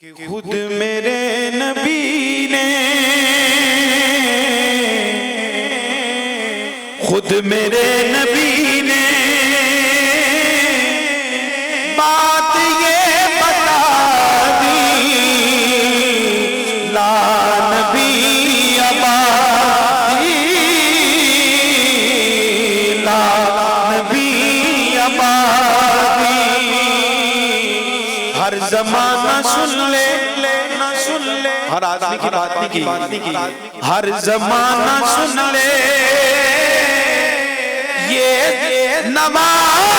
کہ خود میرے نبی نے خود میرے نبی نے بات یہ بتا دی لا نبی آبادی لا نبی آبادی ہر زمانہ سن لے ہر آدمی کی بات نہیں کی ہر زمانہ سن لے یہ نوائے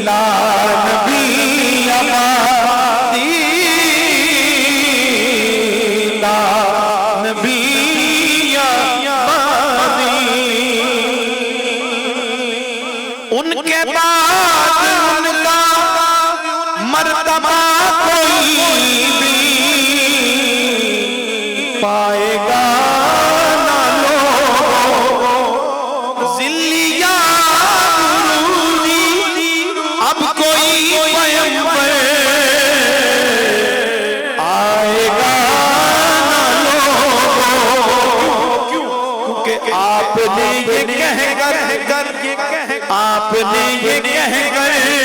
لا نبی آبادی لا نبی آبادی ان کے بعد ان کا مرتبہ کوئی بھی پائے گا نہ لو ذلیہ اب کوئی پیغمبر آئے گا نہ لو کیونکہ آپ نے یہ کہہ کر آپ نے یہ کہہ کر